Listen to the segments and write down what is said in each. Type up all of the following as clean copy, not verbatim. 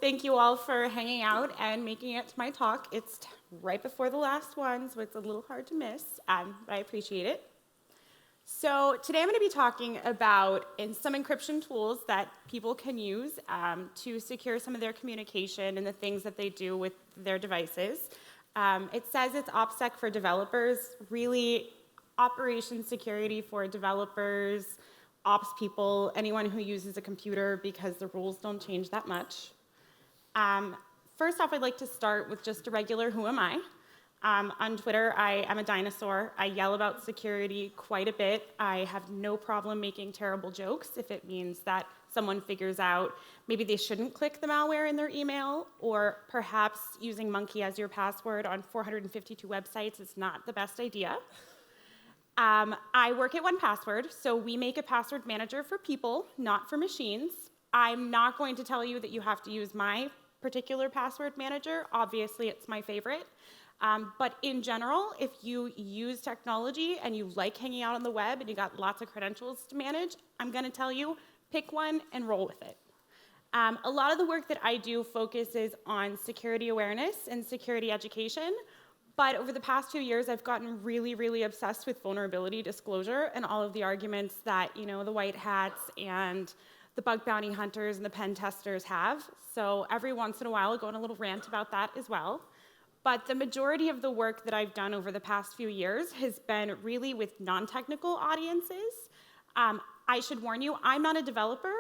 Thank you all for hanging out and making it to my talk. It's right before the last one, so it's a little hard to miss, but I appreciate it. So today I'm going to be talking about some encryption tools that people can use to secure some of their communication and the things that they do with their devices. It says it's Opsec for developers, really operations security for developers, ops people, anyone who uses a computer, because the rules don't change that much. First off, I'd like to start with just a regular who am I. On Twitter, I am a dinosaur. I yell about security quite a bit. I have no problem making terrible jokes if it means that someone figures out maybe they shouldn't click the malware in their email, or perhaps using monkey as your password on 452 websites is not the best idea. I work at 1Password, so we make a password manager for people, not for machines. I'm not going to tell you that you have to use my particular password manager. Obviously, it's my favorite. But in general, if you use technology and you like hanging out on the web and you got lots of credentials to manage, I'm going to tell you, pick one and roll with it. A lot of the work that I do focuses on security awareness and security education. But over the past 2 years, I've gotten really, really obsessed with vulnerability disclosure and all of the arguments that, the white hats and the bug bounty hunters and the pen testers have. So every once in a while, I go on a little rant about that as well. But the majority of the work that I've done over the past few years has been really with non-technical audiences. I should warn you, I'm not a developer,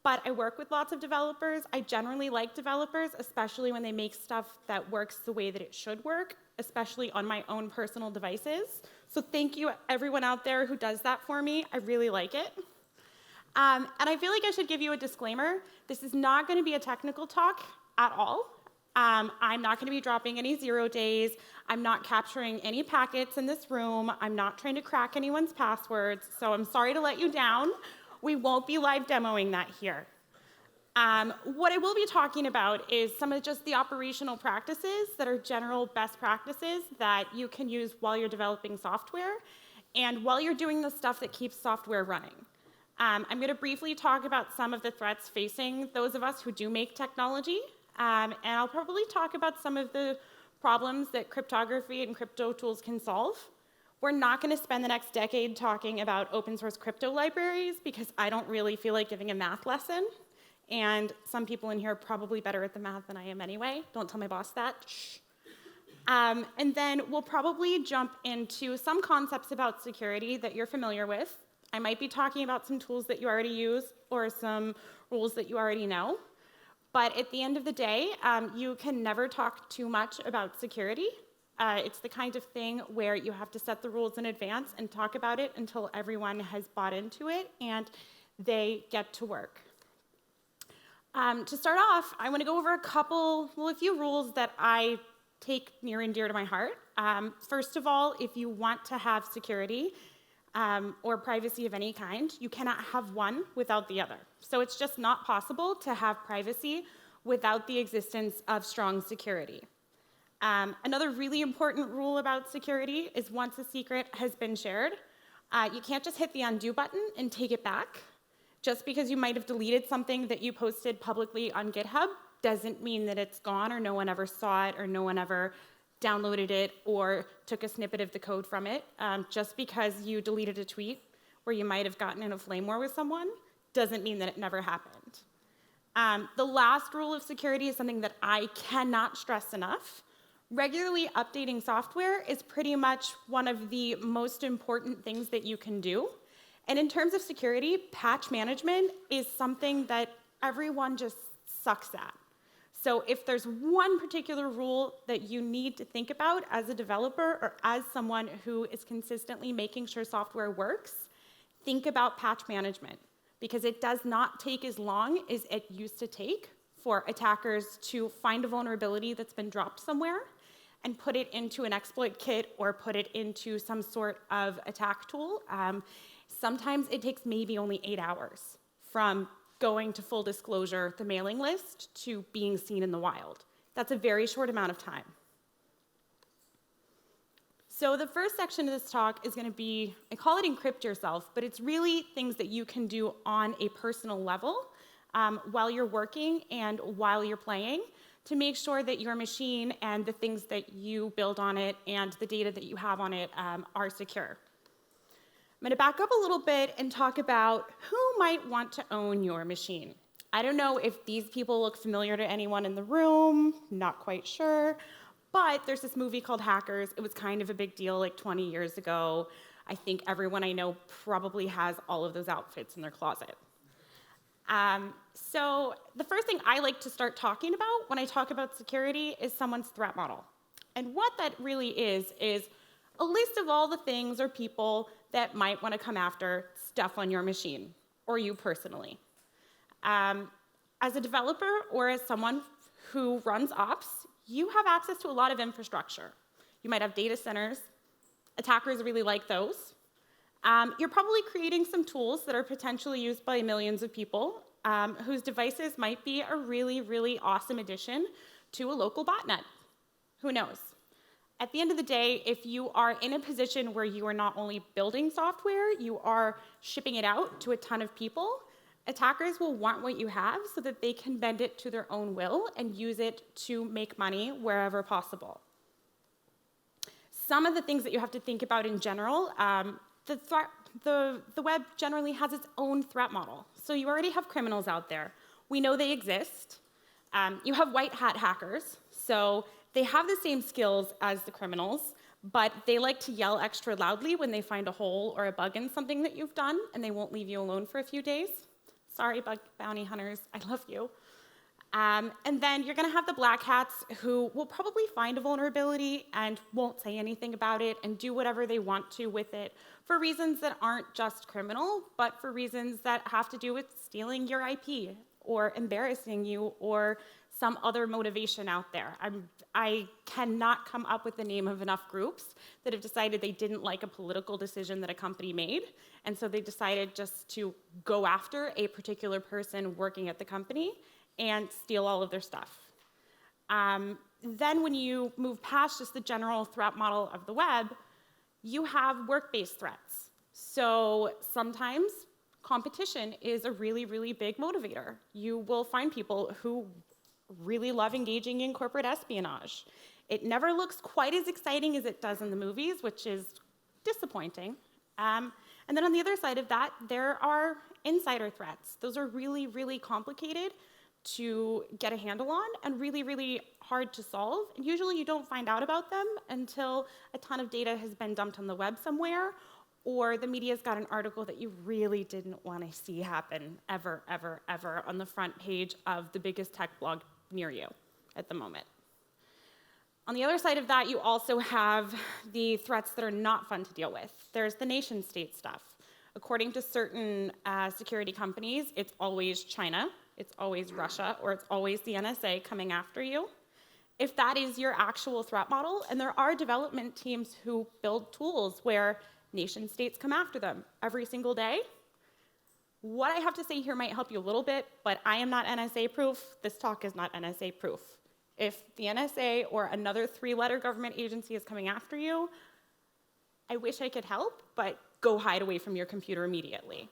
but I work with lots of developers. I generally like developers, especially when they make stuff that works the way that it should work, especially on my own personal devices. So thank you, everyone out there who does that for me. I really like it. And I feel like I should give you a disclaimer. This is not going to be a technical talk at all. I'm not going to be dropping any 0 days. I'm not capturing any packets in this room. I'm not trying to crack anyone's passwords. So I'm sorry to let you down. We won't be live demoing that here. What I will be talking about is some of just the operational practices that are general best practices that you can use while you're developing software and while you're doing the stuff that keeps software running. I'm going to briefly talk about some of the threats facing those of us who do make technology, and I'll probably talk about some of the problems that cryptography and crypto tools can solve. We're not going to spend the next decade talking about open source crypto libraries because I don't really feel like giving a math lesson. And some people in here are probably better at the math than I am anyway. Don't tell my boss that. Shh. And then we'll probably jump into some concepts about security that you're familiar with. I might be talking about some tools that you already use or some rules that you already know. But at the end of the day, you can never talk too much about security. It's the kind of thing where you have to set the rules in advance and talk about it until everyone has bought into it and they get to work. To start off, I want to go over a few rules that I take near and dear to my heart. First of all, if you want to have security or privacy of any kind, you cannot have one without the other. So it's just not possible to have privacy without the existence of strong security. Another really important rule about security is once a secret has been shared, you can't just hit the undo button and take it back. Just because you might have deleted something that you posted publicly on GitHub doesn't mean that it's gone or no one ever saw it or no one ever downloaded it or took a snippet of the code from it. Just because you deleted a tweet where you might have gotten in a flame war with someone doesn't mean that it never happened. The last rule of security is something that I cannot stress enough. Regularly updating software is pretty much one of the most important things that you can do. And in terms of security, patch management is something that everyone just sucks at. So if there's one particular rule that you need to think about as a developer or as someone who is consistently making sure software works, think about patch management, because it does not take as long as it used to take for attackers to find a vulnerability that's been dropped somewhere and put it into an exploit kit or put it into some sort of attack tool. Sometimes it takes maybe only 8 hours from going to full disclosure, the mailing list, to being seen in the wild. That's a very short amount of time. So the first section of this talk is going to be, I call it encrypt yourself, but it's really things that you can do on a personal level while you're working and while you're playing to make sure that your machine and the things that you build on it and the data that you have on it are secure. I'm going to back up a little bit and talk about who might want to own your machine. I don't know if these people look familiar to anyone in the room, not quite sure, but there's this movie called Hackers. It was kind of a big deal like 20 years ago. I think everyone I know probably has all of those outfits in their closet. So the first thing I like to start talking about when I talk about security is someone's threat model. And what that really is a list of all the things or people that might want to come after stuff on your machine, or you personally. As a developer or as someone who runs ops, you have access to a lot of infrastructure. You might have data centers. Attackers really like those. You're probably creating some tools that are potentially used by millions of people whose devices might be a really, really awesome addition to a local botnet. Who knows? At the end of the day, if you are in a position where you are not only building software, you are shipping it out to a ton of people, attackers will want what you have so that they can bend it to their own will and use it to make money wherever possible. Some of the things that you have to think about in general, the web generally has its own threat model. So you already have criminals out there. We know they exist. You have white hat hackers. So they have the same skills as the criminals, but they like to yell extra loudly when they find a hole or a bug in something that you've done, and they won't leave you alone for a few days. Sorry, bug bounty hunters, I love you. And then you're going to have the black hats who will probably find a vulnerability and won't say anything about it and do whatever they want to with it for reasons that aren't just criminal, but for reasons that have to do with stealing your IP or embarrassing you or some other motivation out there. I cannot come up with the name of enough groups that have decided they didn't like a political decision that a company made, and so they decided just to go after a particular person working at the company and steal all of their stuff. Then when you move past just the general threat model of the web, you have work-based threats. So sometimes competition is a really, really big motivator. You will find people who really love engaging in corporate espionage. It never looks quite as exciting as it does in the movies, which is disappointing. And then on the other side of that, there are insider threats. Those are really, really complicated to get a handle on and really, really hard to solve. And usually you don't find out about them until a ton of data has been dumped on the web somewhere, or the media's got an article that you really didn't want to see happen ever, ever, ever on the front page of the biggest tech blog near you at the moment. On the other side of that, you also have the threats that are not fun to deal with. There's the nation state stuff. According to certain security companies, it's always China, it's always Russia, or it's always the NSA coming after you. If that is your actual threat model, and there are development teams who build tools where nation states come after them every single day, what I have to say here might help you a little bit, but I am not NSA proof. This talk is not NSA proof. If the NSA or another 3-letter government agency is coming after you, I wish I could help, but go hide away from your computer immediately.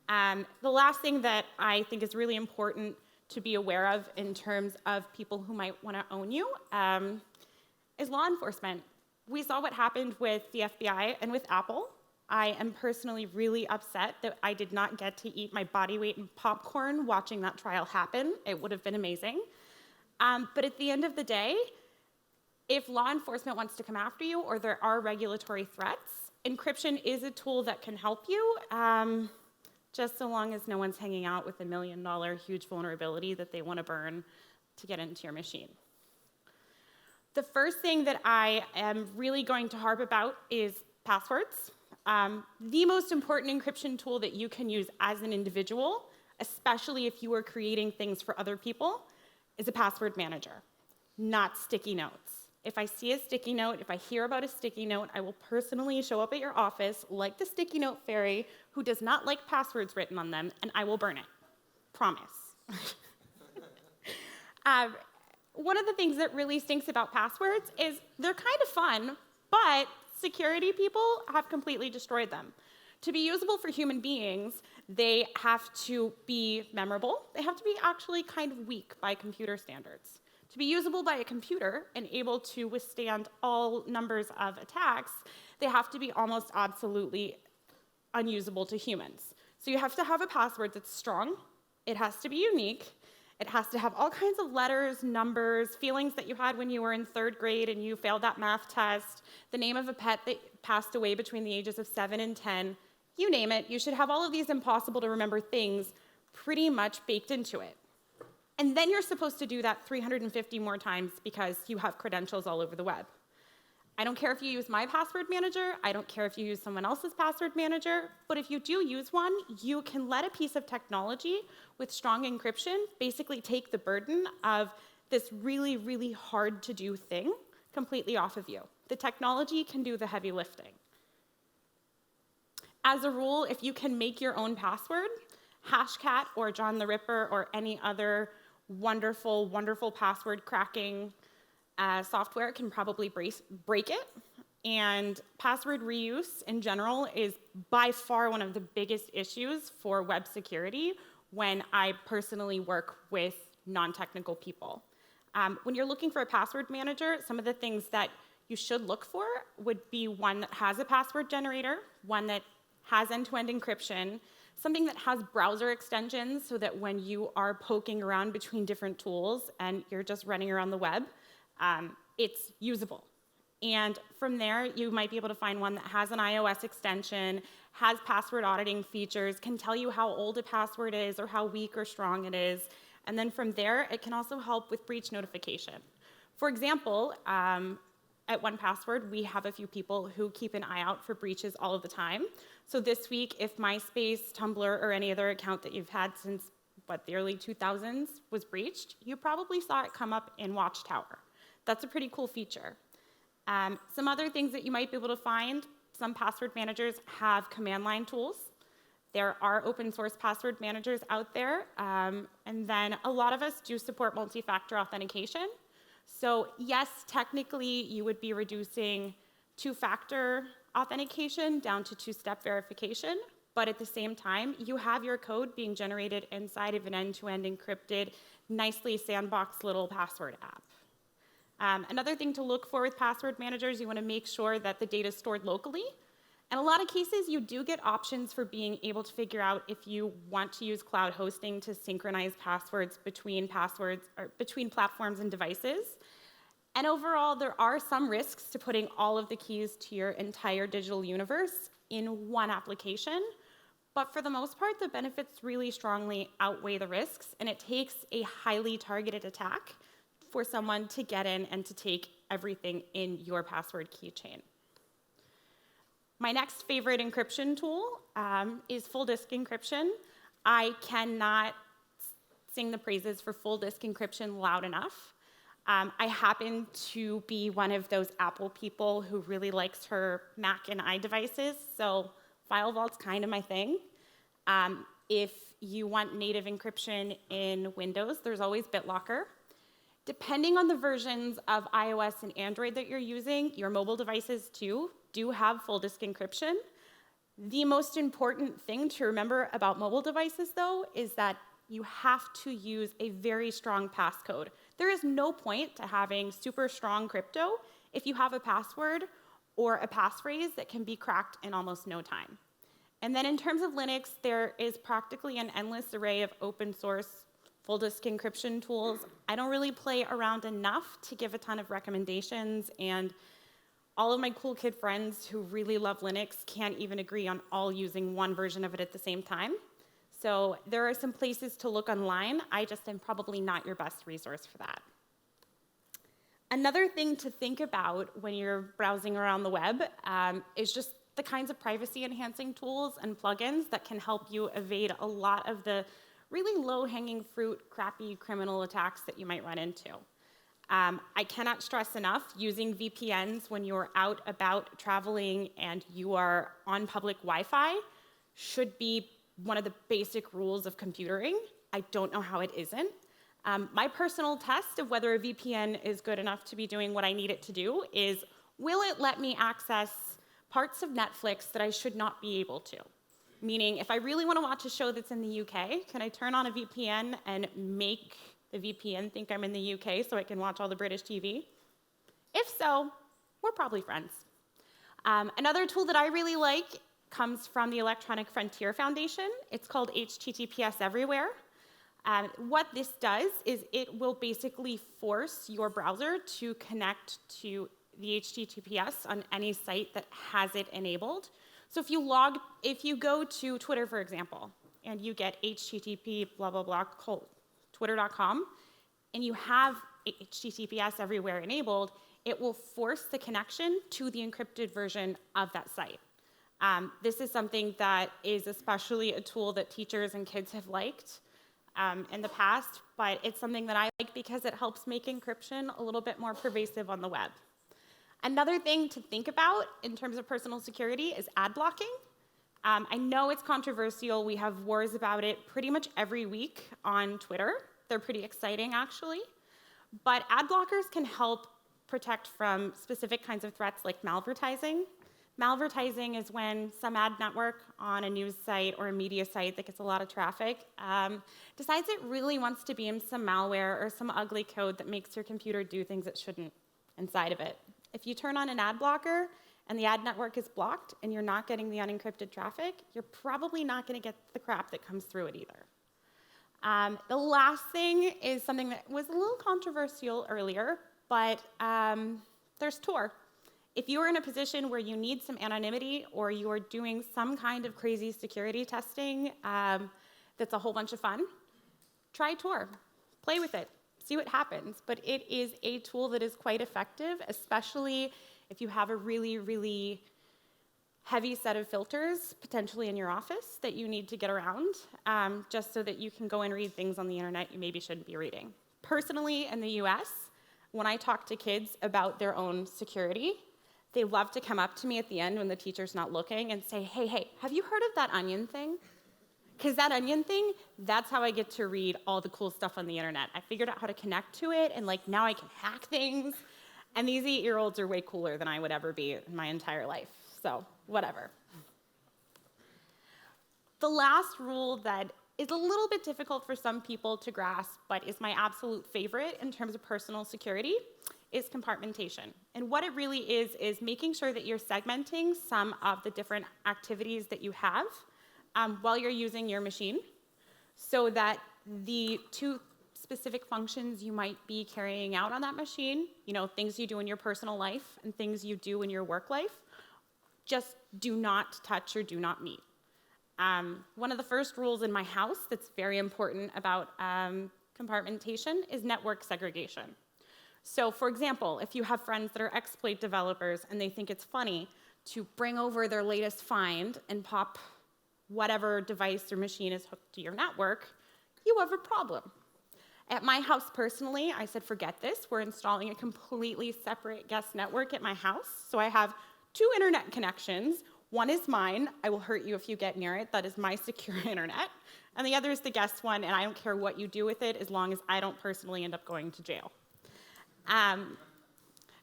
The last thing that I think is really important to be aware of in terms of people who might want to own you is law enforcement. We saw what happened with the FBI and with Apple. I am personally really upset that I did not get to eat my body weight in popcorn watching that trial happen. It would have been amazing. But at the end of the day, if law enforcement wants to come after you or there are regulatory threats, encryption is a tool that can help you, just so long as no one's hanging out with $1 million huge vulnerability that they want to burn to get into your machine. The first thing that I am really going to harp about is passwords. The most important encryption tool that you can use as an individual, especially if you are creating things for other people, is a password manager, not sticky notes. If I see a sticky note, if I hear about a sticky note, I will personally show up at your office like the sticky note fairy who does not like passwords written on them, and I will burn it. Promise. One of the things that really stinks about passwords is they're kind of fun, but security people have completely destroyed them. To be usable for human beings, they have to be memorable. They have to be actually kind of weak by computer standards. To be usable by a computer and able to withstand all numbers of attacks, they have to be almost absolutely unusable to humans. So you have to have a password that's strong. It has to be unique. It has to have all kinds of letters, numbers, feelings that you had when you were in 3rd grade and you failed that math test, the name of a pet that passed away between the ages of 7 and 10. You name it, you should have all of these impossible to remember things pretty much baked into it. And then you're supposed to do that 350 more times because you have credentials all over the web. I don't care if you use my password manager, I don't care if you use someone else's password manager, but if you do use one, you can let a piece of technology with strong encryption basically take the burden of this really, really hard to do thing completely off of you. The technology can do the heavy lifting. As a rule, if you can make your own password, Hashcat or John the Ripper or any other wonderful, wonderful password cracking software can probably break it. And password reuse in general is by far one of the biggest issues for web security when I personally work with non-technical people. When you're looking for a password manager, some of the things that you should look for would be one that has a password generator, one that has end-to-end encryption, something that has browser extensions so that when you are poking around between different tools and you're just running around the web, it's usable. And from there, you might be able to find one that has an iOS extension, has password auditing features, can tell you how old a password is or how weak or strong it is. And then from there, it can also help with breach notification. For example, at 1Password, we have a few people who keep an eye out for breaches all of the time. So this week, if MySpace, Tumblr, or any other account that you've had since, the early 2000s was breached, you probably saw it come up in Watchtower. That's a pretty cool feature. Some other things that you might be able to find, some password managers have command line tools. There are open source password managers out there. And then a lot of us do support multi-factor authentication. So yes, technically you would be reducing 2-factor authentication down to 2-step verification, but at the same time, you have your code being generated inside of an end-to-end encrypted, nicely sandboxed little password app. Another thing to look for with password managers, you want to make sure that the data is stored locally. In a lot of cases, you do get options for being able to figure out if you want to use cloud hosting to synchronize passwords between platforms and devices. And overall, there are some risks to putting all of the keys to your entire digital universe in one application. But for the most part, the benefits really strongly outweigh the risks, and it takes a highly targeted attack for someone to get in and to take everything in your password keychain. My next favorite encryption tool is full disk encryption. I cannot sing the praises for full disk encryption loud enough. I happen to be one of those Apple people who really likes her Mac and iDevices, so File Vault's kind of my thing. If you want native encryption in Windows, there's always BitLocker. Depending on the versions of iOS and Android that you're using, your mobile devices too do have full disk encryption. The most important thing to remember about mobile devices, though, is that you have to use a very strong passcode. There is no point to having super strong crypto if you have a password or a passphrase that can be cracked in almost no time. And then in terms of Linux, there is practically an endless array of open source full disk encryption tools. I don't really play around enough to give a ton of recommendations, and all of my cool kid friends who really love Linux can't even agree on all using one version of it at the same time. So there are some places to look online. I just am probably not your best resource for that. Another thing to think about when you're browsing around the web is just the kinds of privacy-enhancing tools and plugins that can help you evade a lot of the really low-hanging fruit, crappy criminal attacks that you might run into. I cannot stress enough, using VPNs when you're out about traveling and you are on public Wi-Fi should be one of the basic rules of computering. I don't know how it isn't. My personal test of whether a VPN is good enough to be doing what I need it to do is, will it let me access parts of Netflix that I should not be able to. Meaning, if I really want to watch a show that's in the UK, can I turn on a VPN and make the VPN think I'm in the UK so I can watch all the British TV? If so, we're probably friends. Another tool that I really like comes from the Electronic Frontier Foundation. It's called HTTPS Everywhere. What this does is it will basically force your browser to connect to the HTTPS on any site that has it enabled. So if you go to Twitter, for example, and you get HTTP blah, blah, blah, twitter.com, and you have HTTPS Everywhere enabled, it will force the connection to the encrypted version of that site. This is something that is especially a tool that teachers and kids have liked in the past, but it's something that I like because it helps make encryption a little bit more pervasive on the web. Another thing to think about in terms of personal security is ad blocking. I know it's controversial. We have wars about it pretty much every week on Twitter. They're pretty exciting, actually. But ad blockers can help protect from specific kinds of threats like malvertising. Malvertising is when some ad network on a news site or a media site that gets a lot of traffic decides it really wants to beam some malware or some ugly code that makes your computer do things it shouldn't inside of it. If you turn on an ad blocker and the ad network is blocked and you're not getting the unencrypted traffic, you're probably not going to get the crap that comes through it either. The last thing is something that was a little controversial earlier, but there's Tor. If you are in a position where you need some anonymity or you are doing some kind of crazy security testing that's a whole bunch of fun, try Tor. Play with it. See what happens. But it is a tool that is quite effective, especially if you have a really, really heavy set of filters potentially in your office that you need to get around, just so that you can go and read things on the internet you maybe shouldn't be reading. Personally, in the US, when I talk to kids about their own security, they love to come up to me at the end when the teacher's not looking and say, hey, have you heard of that onion thing? Because that onion thing, that's how I get to read all the cool stuff on the internet. I figured out how to connect to it, and now I can hack things. And these 8-year-olds are way cooler than I would ever be in my entire life. So, whatever. The last rule that is a little bit difficult for some people to grasp, but is my absolute favorite in terms of personal security, is compartmentation. And what it really is making sure that you're segmenting some of the different activities that you have while you're using your machine, so that the two specific functions you might be carrying out on that machine, things you do in your personal life and things you do in your work life, just do not touch or do not meet. One of the first rules in my house that's very important about compartmentation is network segregation. So, for example, if you have friends that are exploit developers and they think it's funny to bring over their latest find and pop whatever device or machine is hooked to your network, you have a problem. At my house personally, I said, forget this. We're installing a completely separate guest network at my house. So I have 2 internet connections. One is mine. I will hurt you if you get near it. That is my secure internet. And the other is the guest one, and I don't care what you do with it as long as I don't personally end up going to jail.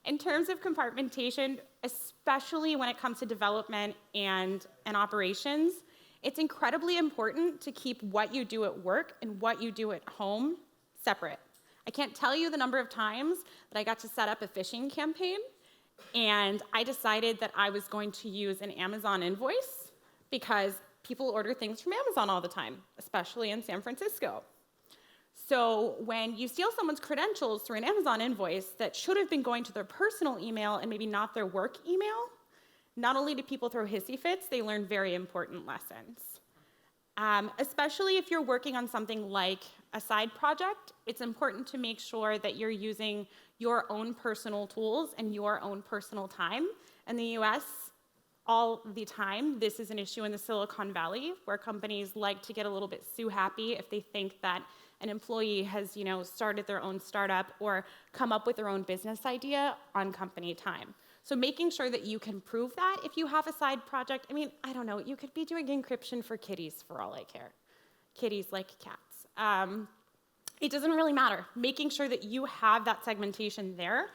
In terms of compartmentation, especially when it comes to development and operations, it's incredibly important to keep what you do at work and what you do at home separate. I can't tell you the number of times that I got to set up a phishing campaign, and I decided that I was going to use an Amazon invoice because people order things from Amazon all the time, especially in San Francisco. So when you steal someone's credentials through an Amazon invoice that should have been going to their personal email and maybe not their work email, not only do people throw hissy fits, they learn very important lessons. Especially if you're working on something like a side project, it's important to make sure that you're using your own personal tools and your own personal time. In the US, all the time, this is an issue in the Silicon Valley, where companies like to get a little bit sue-happy if they think that an employee has, started their own startup or come up with their own business idea on company time. So making sure that you can prove that if you have a side project, I don't know, you could be doing encryption for kitties for all I care. Kitties like cats. It doesn't really matter. Making sure that you have that segmentation there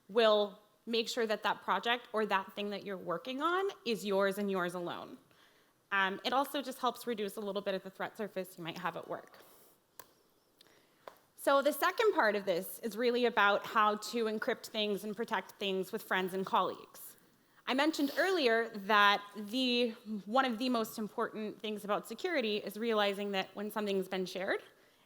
will make sure that that project or that thing that you're working on is yours and yours alone. It also just helps reduce a little bit of the threat surface you might have at work. So the second part of this is really about how to encrypt things and protect things with friends and colleagues. I mentioned earlier that one of the most important things about security is realizing that when something's been shared,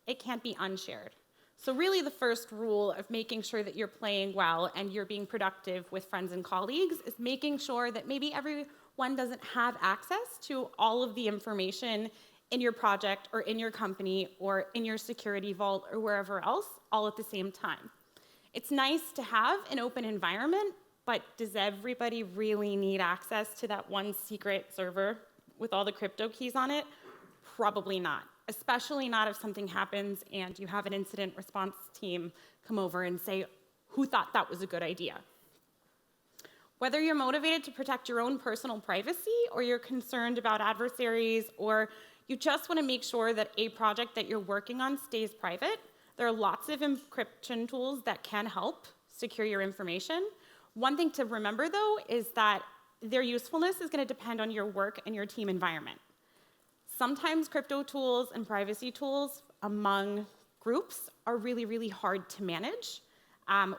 it can't be unshared. So really the first rule of making sure that you're playing well and you're being productive with friends and colleagues is making sure that maybe everyone doesn't have access to all of the information in your project or in your company or in your security vault or wherever else all at the same time. It's nice to have an open environment, but does everybody really need access to that one secret server with all the crypto keys on it? Probably not, especially not if something happens and you have an incident response team come over and say, who thought that was a good idea? Whether you're motivated to protect your own personal privacy or you're concerned about adversaries or you just want to make sure that a project that you're working on stays private, there are lots of encryption tools that can help secure your information. One thing to remember, though, is that their usefulness is going to depend on your work and your team environment. Sometimes crypto tools and privacy tools among groups are really, really hard to manage.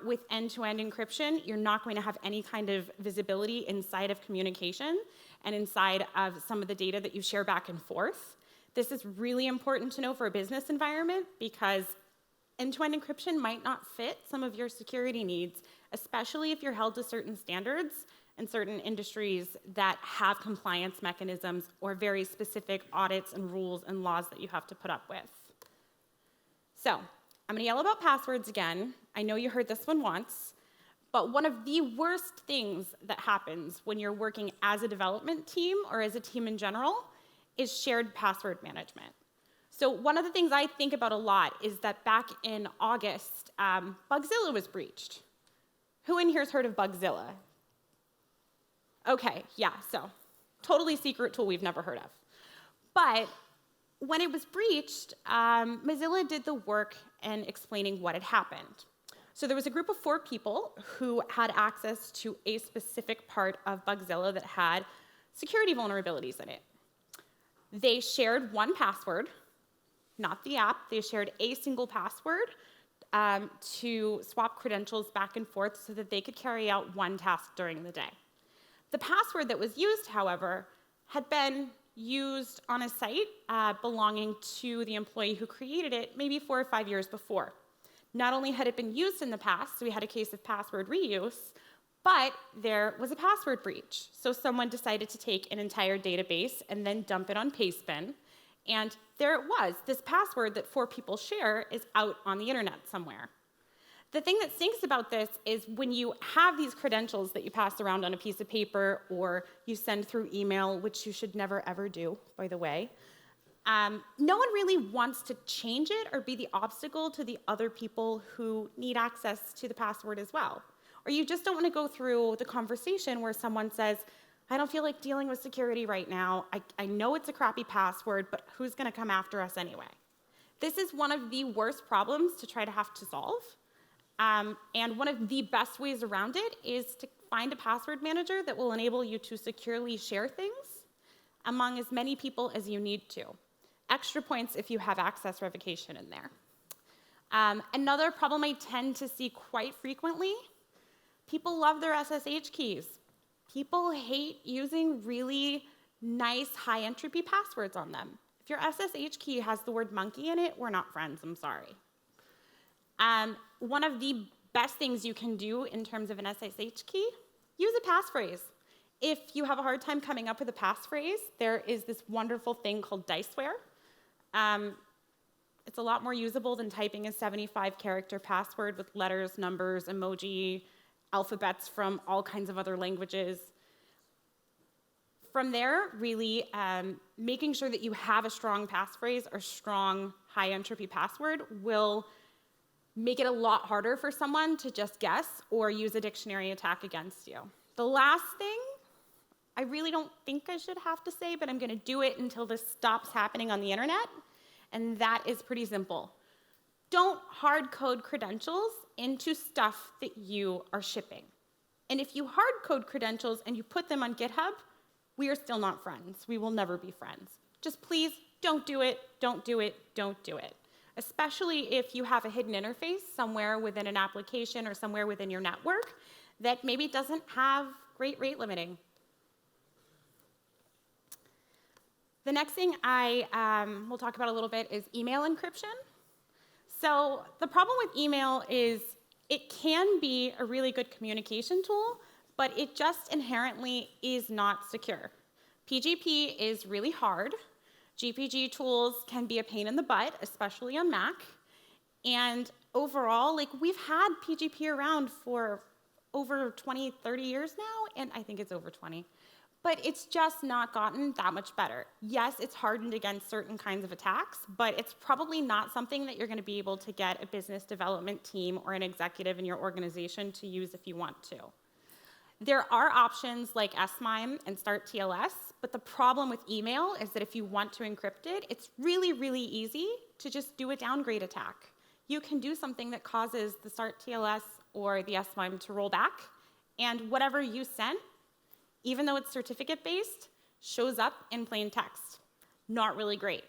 With end-to-end encryption, you're not going to have any kind of visibility inside of communication and inside of some of the data that you share back and forth. This is really important to know for a business environment because end-to-end encryption might not fit some of your security needs, especially if you're held to certain standards in certain industries that have compliance mechanisms or very specific audits and rules and laws that you have to put up with. So, I'm going to yell about passwords again. I know you heard this one once, but one of the worst things that happens when you're working as a development team or as a team in general is shared password management. So one of the things I think about a lot is that back in August, Bugzilla was breached. Who in here has heard of Bugzilla? Okay, yeah, so totally secret tool we've never heard of. But when it was breached, Mozilla did the work in explaining what had happened. So there was a group of 4 people who had access to a specific part of Bugzilla that had security vulnerabilities in it. They shared one password, not the app. They shared a single password to swap credentials back and forth so that they could carry out one task during the day. The password that was used, however, had been used on a site belonging to the employee who created it maybe 4 or 5 years before. Not only had it been used in the past, so we had a case of password reuse, but there was a password breach. So someone decided to take an entire database and then dump it on Pastebin, and there it was. This password that 4 people share is out on the internet somewhere. The thing that stinks about this is when you have these credentials that you pass around on a piece of paper or you send through email, which you should never ever do, by the way, no one really wants to change it or be the obstacle to the other people who need access to the password as well. Or you just don't want to go through the conversation where someone says, I don't feel like dealing with security right now. I know it's a crappy password, but who's going to come after us anyway? This is one of the worst problems to try to have to solve. And one of the best ways around it is to find a password manager that will enable you to securely share things among as many people as you need to. Extra points if you have access revocation in there. Another problem I tend to see quite frequently, people love their SSH keys. People hate using really nice high entropy passwords on them. If your SSH key has the word monkey in it, we're not friends, I'm sorry. One of the best things you can do in terms of an SSH key, use a passphrase. If you have a hard time coming up with a passphrase, there is this wonderful thing called Diceware. It's a lot more usable than typing a 75-character password with letters, numbers, emoji, alphabets from all kinds of other languages. From there, really making sure that you have a strong passphrase or strong high-entropy password will make it a lot harder for someone to just guess or use a dictionary attack against you. The last thing, I really don't think I should have to say, but I'm going to do it until this stops happening on the internet, and that is pretty simple. Don't hard code credentials into stuff that you are shipping. And if you hard code credentials and you put them on GitHub, we are still not friends. We will never be friends. Just please don't do it, don't do it, don't do it. Especially if you have a hidden interface somewhere within an application or somewhere within your network that maybe doesn't have great rate limiting. The next thing I will talk about a little bit is email encryption. So the problem with email is it can be a really good communication tool, but it just inherently is not secure. PGP is really hard. GPG tools can be a pain in the butt, especially on Mac. And overall, like, we've had PGP around for over 20, 30 years now, and I think it's over 20. But it's just not gotten that much better. Yes, it's hardened against certain kinds of attacks, but it's probably not something that you're going to be able to get a business development team or an executive in your organization to use if you want to. There are options like SMIME and Start TLS, but the problem with email is that if you want to encrypt it, it's really, really easy to just do a downgrade attack. You can do something that causes the Start TLS or the SMIME to roll back, and whatever you sent, even though it's certificate-based, shows up in plain text. Not really great.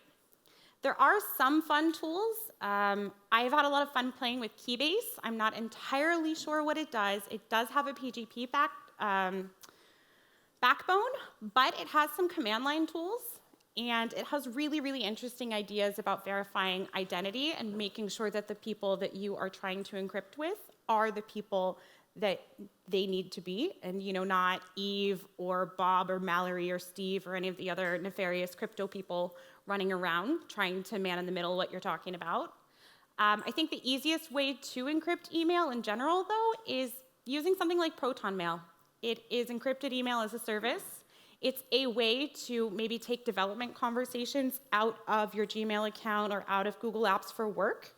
There are some fun tools. I've had a lot of fun playing with Keybase. I'm not entirely sure what it does. It does have a PGP backbone, but it has some command line tools, and it has really, really interesting ideas about verifying identity and making sure that the people that you are trying to encrypt with are the people that they need to be, and not Eve or Bob or Mallory or Steve or any of the other nefarious crypto people running around trying to man in the middle what you're talking about. I think the easiest way to encrypt email in general, though, is using something like Proton Mail. It is encrypted email as a service. It's a way to maybe take development conversations out of your Gmail account or out of Google Apps for Work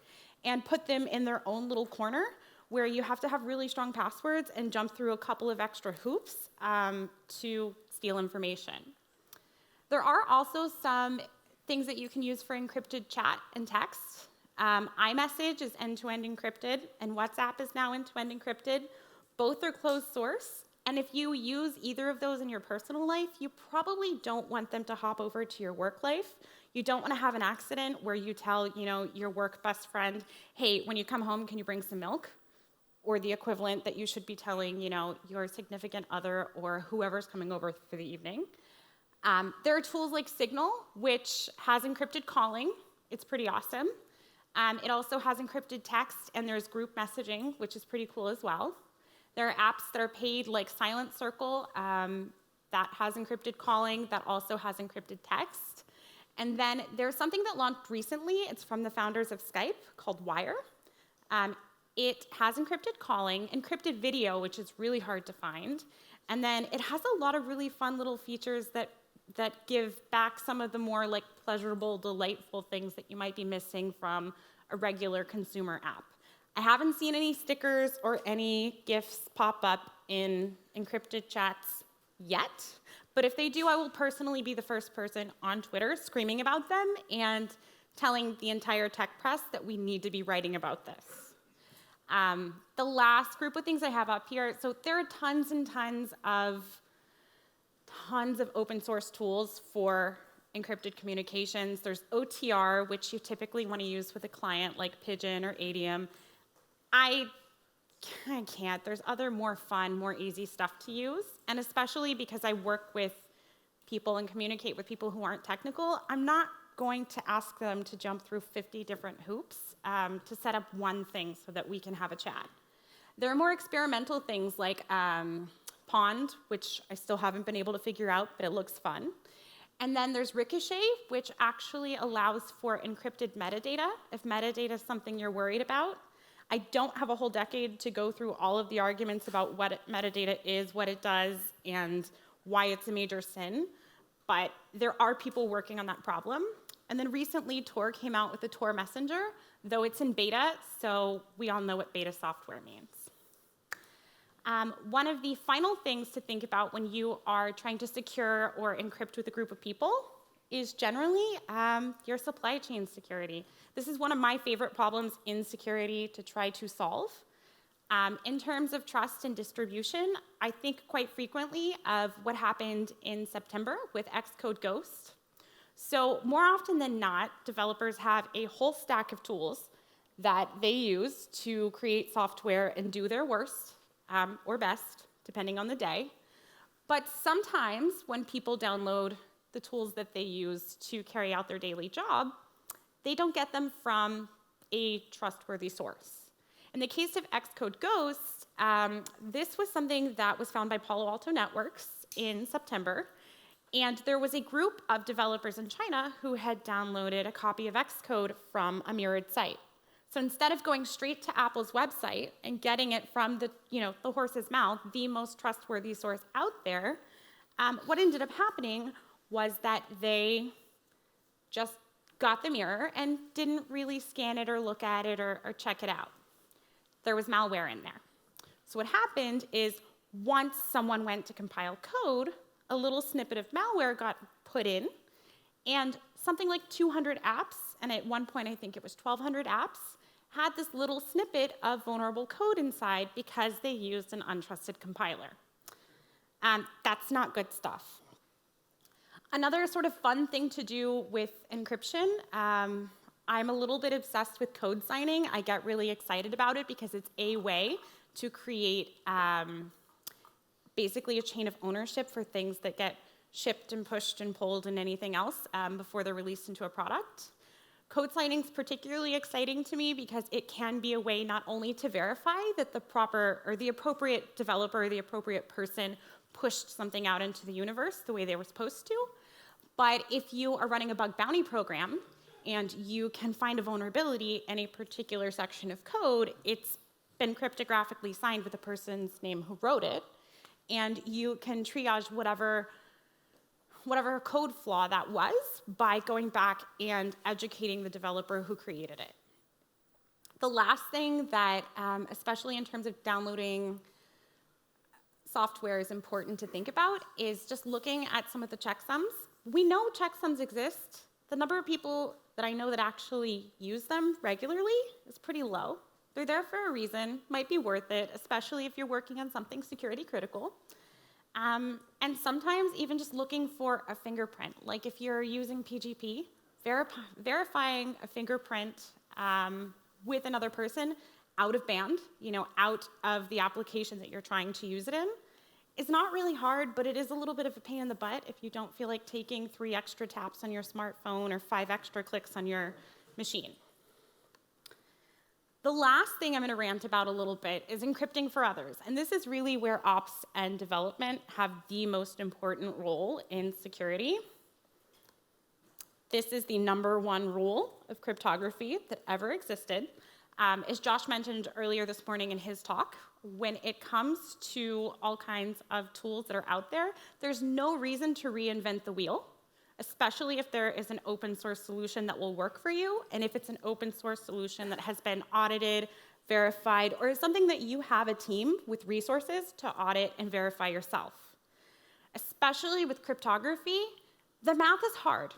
and put them in their own little corner, where you have to have really strong passwords and jump through a couple of extra hoops to steal information. There are also some things that you can use for encrypted chat and text. iMessage is end-to-end encrypted, and WhatsApp is now end-to-end encrypted. Both are closed source, and if you use either of those in your personal life, you probably don't want them to hop over to your work life. You don't want to have an accident where you tell your work best friend, hey, when you come home, can you bring some milk? Or the equivalent that you should be telling, your significant other or whoever's coming over for the evening. There are tools like Signal, which has encrypted calling. It's pretty awesome. It also has encrypted text, and there's group messaging, which is pretty cool as well. There are apps that are paid, like Silent Circle, that has encrypted calling, that also has encrypted text. And then there's something that launched recently. It's from the founders of Skype, called Wire. It has encrypted calling, encrypted video, which is really hard to find, and then it has a lot of really fun little features that give back some of the more pleasurable, delightful things that you might be missing from a regular consumer app. I haven't seen any stickers or any GIFs pop up in encrypted chats yet, but if they do, I will personally be the first person on Twitter screaming about them and telling the entire tech press that we need to be writing about this. The last group of things I have up here, so there are tons and tons of open source tools for encrypted communications. There's OTR, which you typically want to use with a client like Pigeon or Adium. I can't. There's other more fun, more easy stuff to use, and especially because I work with people and communicate with people who aren't technical, I'm not going to ask them to jump through 50 different hoops to set up one thing so that we can have a chat. There are more experimental things like Pond, which I still haven't been able to figure out, but it looks fun. And then there's Ricochet, which actually allows for encrypted metadata, if metadata is something you're worried about. I don't have a whole decade to go through all of the arguments about what metadata is, what it does, and why it's a major sin, but there are people working on that problem. And then recently, Tor came out with the Tor Messenger, though it's in beta, so we all know what beta software means. One of the final things to think about when you are trying to secure or encrypt with a group of people is generally your supply chain security. This is one of my favorite problems in security to try to solve. In terms of trust and distribution, I think quite frequently of what happened in September with Xcode Ghost. So more often than not, developers have a whole stack of tools that they use to create software and do their worst or best, depending on the day. But sometimes when people download the tools that they use to carry out their daily job, they don't get them from a trustworthy source. In the case of Xcode Ghost, this was something that was found by Palo Alto Networks in September, and there was a group of developers in China who had downloaded a copy of Xcode from a mirrored site. So instead of going straight to Apple's website and getting it from the horse's mouth, the most trustworthy source out there, what ended up happening was that they just got the mirror and didn't really scan it or look at it or check it out. There was malware in there. So what happened is once someone went to compile code, a little snippet of malware got put in, and something like 200 apps, and at one point I think it was 1,200 apps, had this little snippet of vulnerable code inside because they used an untrusted compiler. That's not good stuff. Another sort of fun thing to do with encryption, I'm a little bit obsessed with code signing. I get really excited about it because it's a way to create basically a chain of ownership for things that get shipped and pushed and pulled and anything else before they're released into a product. Code signing is particularly exciting to me because it can be a way not only to verify that the proper or the appropriate developer or the appropriate person pushed something out into the universe the way they were supposed to, but if you are running a bug bounty program and you can find a vulnerability in a particular section of code, it's been cryptographically signed with the person's name who wrote it, and you can triage whatever code flaw that was by going back and educating the developer who created it. The last thing that, especially in terms of downloading software, is important to think about is just looking at some of the checksums. We know checksums exist. The number of people that I know that actually use them regularly is pretty low. They're there for a reason, might be worth it, especially if you're working on something security critical. And sometimes even just looking for a fingerprint. Like if you're using PGP, verifying a fingerprint with another person out of band, out of the application that you're trying to use it in, is not really hard, but it is a little bit of a pain in the butt if you don't feel like taking 3 extra taps on your smartphone or 5 extra clicks on your machine. The last thing I'm going to rant about a little bit is encrypting for others. And this is really where ops and development have the most important role in security. This is the #1 rule of cryptography that ever existed. As Josh mentioned earlier this morning in his talk, when it comes to all kinds of tools that are out there, there's no reason to reinvent the wheel, especially if there is an open source solution that will work for you, and if it's an open source solution that has been audited, verified, or is something that you have a team with resources to audit and verify yourself. Especially with cryptography, the math is hard.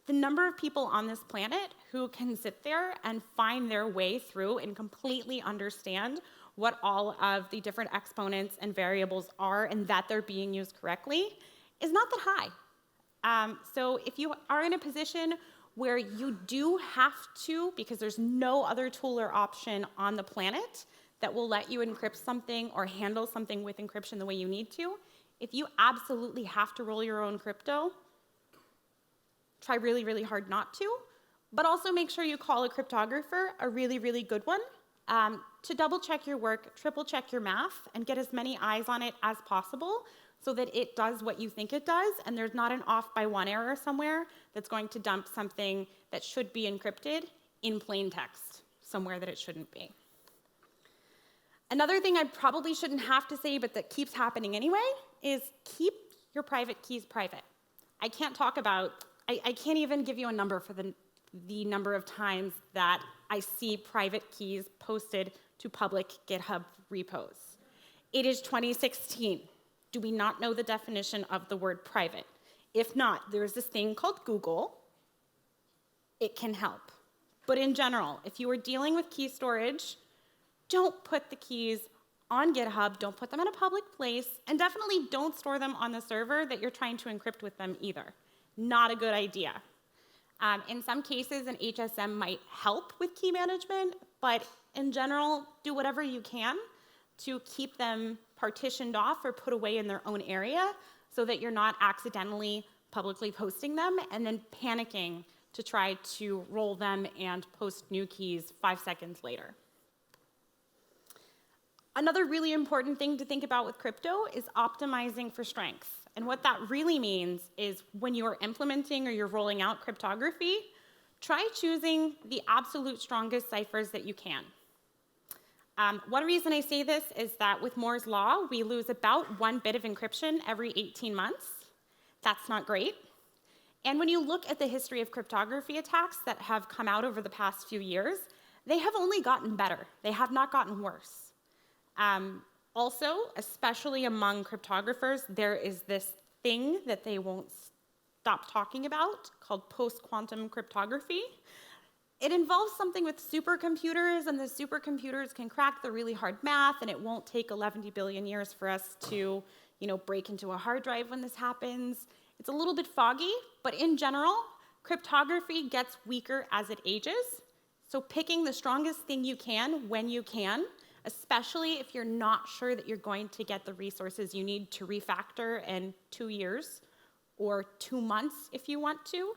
The number of people on this planet who can sit there and find their way through and completely understand what all of the different exponents and variables are and that they're being used correctly is not that high. So if you are in a position where you do have to, because there's no other tool or option on the planet that will let you encrypt something or handle something with encryption the way you need to, if you absolutely have to roll your own crypto, try really, really hard not to, but also make sure you call a cryptographer, a really, really good one, to double check your work, triple check your math, and get as many eyes on it as possible so that it does what you think it does, and there's not an off by 1 error somewhere that's going to dump something that should be encrypted in plain text, somewhere that it shouldn't be. Another thing I probably shouldn't have to say, but that keeps happening anyway, is keep your private keys private. I can't even give you a number for the number of times that I see private keys posted to public GitHub repos. It is 2016. Do we not know the definition of the word private? If not, there's this thing called Google. It can help. But in general, if you are dealing with key storage, don't put the keys on GitHub, don't put them in a public place, and definitely don't store them on the server that you're trying to encrypt with them either. Not a good idea. In some cases, an HSM might help with key management, but in general, do whatever you can to keep them partitioned off or put away in their own area so that you're not accidentally publicly posting them and then panicking to try to roll them and post new keys 5 seconds later. Another really important thing to think about with crypto is optimizing for strength. And what that really means is when you're implementing or you're rolling out cryptography, try choosing the absolute strongest ciphers that you can. One reason I say this is that with Moore's Law, we lose about 1 bit of encryption every 18 months. That's not great. And when you look at the history of cryptography attacks that have come out over the past few years, they have only gotten better. They have not gotten worse. Also, especially among cryptographers, there is this thing that they won't stop talking about called post-quantum cryptography. It involves something with supercomputers, and the supercomputers can crack the really hard math, and it won't take 11 billion years for us to, break into a hard drive when this happens. It's a little bit foggy, but in general, cryptography gets weaker as it ages. So picking the strongest thing you can when you can, especially if you're not sure that you're going to get the resources you need to refactor in 2 years or 2 months if you want to,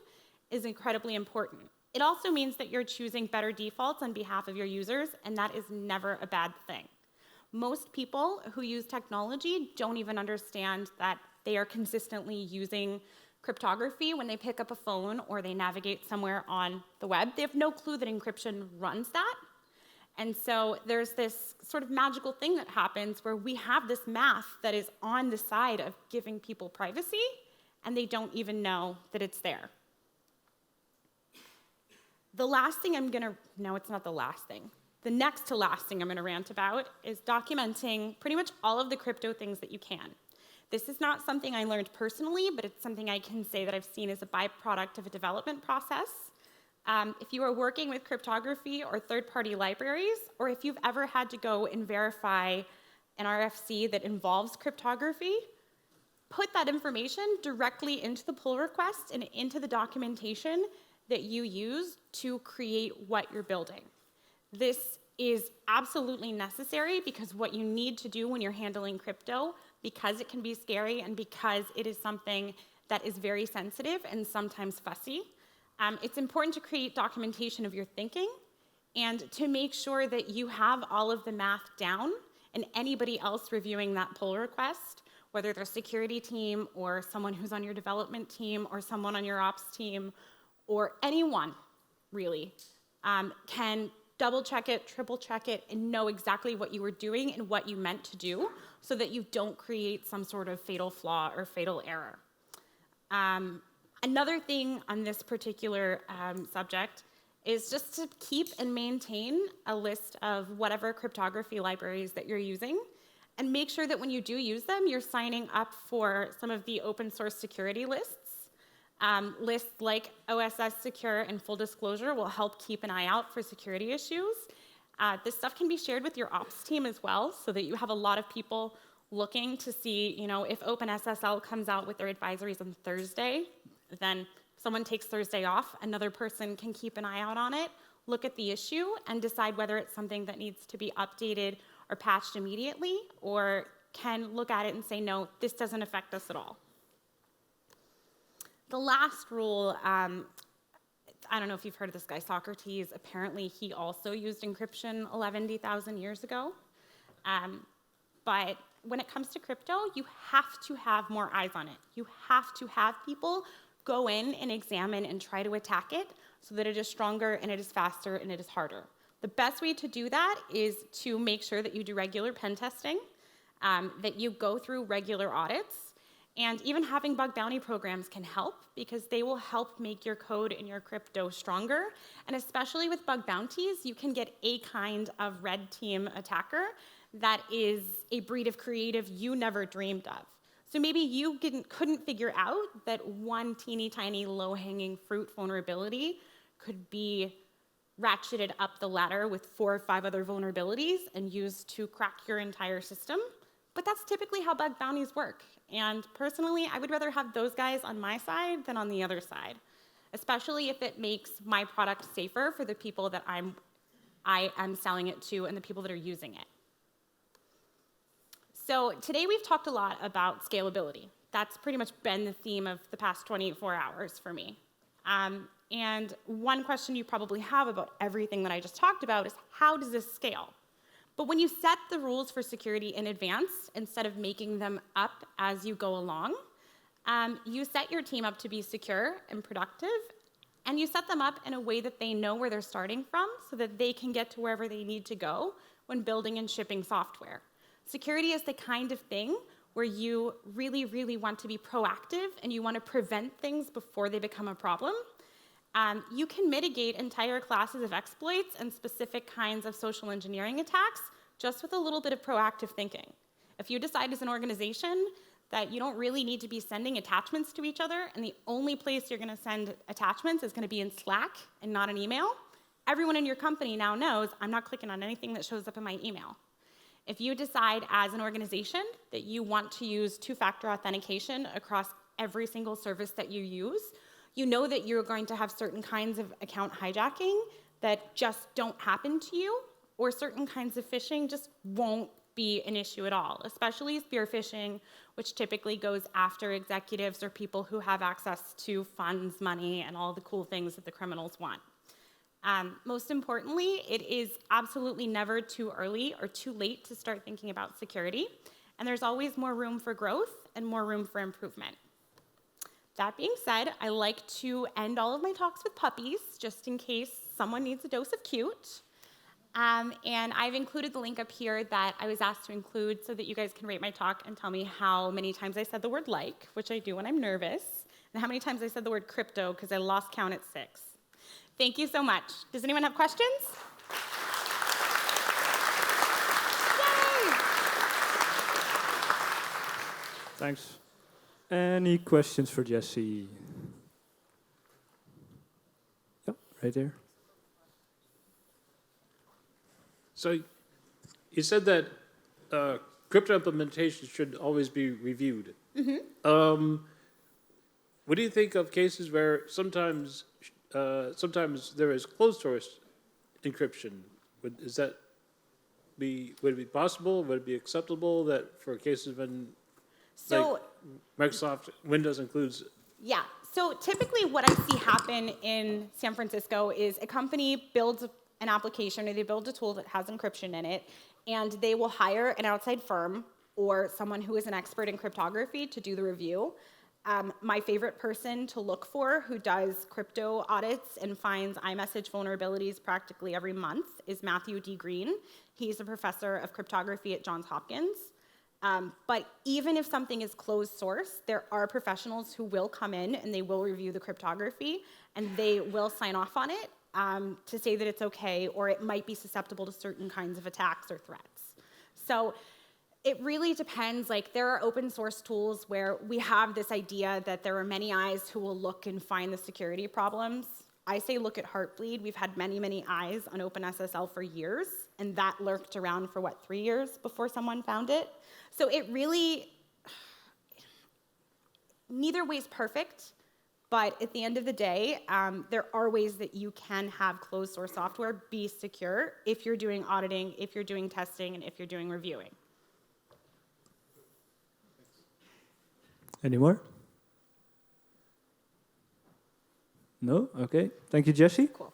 is incredibly important. It also means that you're choosing better defaults on behalf of your users, and that is never a bad thing. Most people who use technology don't even understand that they are consistently using cryptography when they pick up a phone or they navigate somewhere on the web. They have no clue that encryption runs that. And so there's this sort of magical thing that happens where we have this math that is on the side of giving people privacy, and they don't even know that it's there. The last thing no, it's not the last thing. The next to last thing I'm gonna rant about is documenting pretty much all of the crypto things that you can. This is not something I learned personally, but it's something I can say that I've seen as a byproduct of a development process. If you are working with cryptography or third-party libraries, or if you've ever had to go and verify an RFC that involves cryptography, put that information directly into the pull request and into the documentation that you use to create what you're building. This is absolutely necessary because what you need to do when you're handling crypto, because it can be scary and because it is something that is very sensitive and sometimes fussy, it's important to create documentation of your thinking and to make sure that you have all of the math down, and anybody else reviewing that pull request, whether they're a security team or someone who's on your development team or someone on your ops team or anyone really, can double check it, triple check it, and know exactly what you were doing and what you meant to do so that you don't create some sort of fatal flaw or fatal error. Another thing on this particular subject is just to keep and maintain a list of whatever cryptography libraries that you're using, and make sure that when you do use them, you're signing up for some of the open source security lists. Lists like OSS Secure and Full Disclosure will help keep an eye out for security issues. This stuff can be shared with your ops team as well, so that you have a lot of people looking to see, if OpenSSL comes out with their advisories on Thursday, then someone takes Thursday off, another person can keep an eye out on it, look at the issue, and decide whether it's something that needs to be updated or patched immediately, or can look at it and say, no, this doesn't affect us at all. The last rule, I don't know if you've heard of this guy, Socrates. Apparently, he also used encryption 11,000 years ago. But when it comes to crypto, you have to have more eyes on it. You have to have people go in and examine and try to attack it so that it is stronger and it is faster and it is harder. The best way to do that is to make sure that you do regular pen testing, that you go through regular audits, and even having bug bounty programs can help because they will help make your code and your crypto stronger. And especially with bug bounties, you can get a kind of red team attacker that is a breed of creative you never dreamed of. So maybe you couldn't figure out that one teeny tiny low-hanging fruit vulnerability could be ratcheted up the ladder with 4 or 5 other vulnerabilities and used to crack your entire system. But that's typically how bug bounties work. And personally, I would rather have those guys on my side than on the other side, especially if it makes my product safer for the people that I am selling it to and the people that are using it. So today we've talked a lot about scalability. That's pretty much been the theme of the past 24 hours for me. And one question you probably have about everything that I just talked about is, how does this scale? But when you set the rules for security in advance, instead of making them up as you go along, you set your team up to be secure and productive, and you set them up in a way that they know where they're starting from so that they can get to wherever they need to go when building and shipping software. Security is the kind of thing where you really, really want to be proactive and you want to prevent things before they become a problem. You can mitigate entire classes of exploits and specific kinds of social engineering attacks just with a little bit of proactive thinking. If you decide as an organization that you don't really need to be sending attachments to each other, and the only place you're going to send attachments is going to be in Slack and not an email, everyone in your company now knows I'm not clicking on anything that shows up in my email. If you decide as an organization that you want to use two-factor authentication across every single service that you use, you know that you're going to have certain kinds of account hijacking that just don't happen to you, or certain kinds of phishing just won't be an issue at all, especially spear phishing, which typically goes after executives or people who have access to funds, money, and all the cool things that the criminals want. Most importantly, it is absolutely never too early or too late to start thinking about security, and there's always more room for growth and more room for improvement. That being said, I like to end all of my talks with puppies, just in case someone needs a dose of cute. And I've included the link up here that I was asked to include so that you guys can rate my talk and tell me how many times I said the word like, which I do when I'm nervous, and how many times I said the word crypto, because I lost count at 6. Thank you so much. Does anyone have questions? Yay! Thanks. Any questions for Jessy? Yep, right there. So you said that crypto implementation should always be reviewed. Mm-hmm. What do you think of cases where sometimes there is closed source encryption? Would it be possible? Would it be acceptable that for cases when like Microsoft Windows includes? Yeah. So typically what I see happen in San Francisco is a company builds an application or they build a tool that has encryption in it, and they will hire an outside firm or someone who is an expert in cryptography to do the review. My favorite person to look for who does crypto audits and finds iMessage vulnerabilities practically every month is Matthew D. Green. He's a professor of cryptography at Johns Hopkins. But even if something is closed source, there are professionals who will come in and they will review the cryptography and they will sign off on it to say that it's okay, or it might be susceptible to certain kinds of attacks or threats. So it really depends. Like, there are open source tools where we have this idea that there are many eyes who will look and find the security problems. I say look at Heartbleed. We've had many, many eyes on OpenSSL for years, and that lurked around for, 3 years before someone found it? So it really, neither way's perfect, but at the end of the day, there are ways that you can have closed source software be secure if you're doing auditing, if you're doing testing, and if you're doing reviewing. Any more? No? Okay. Thank you, Jessy. Cool.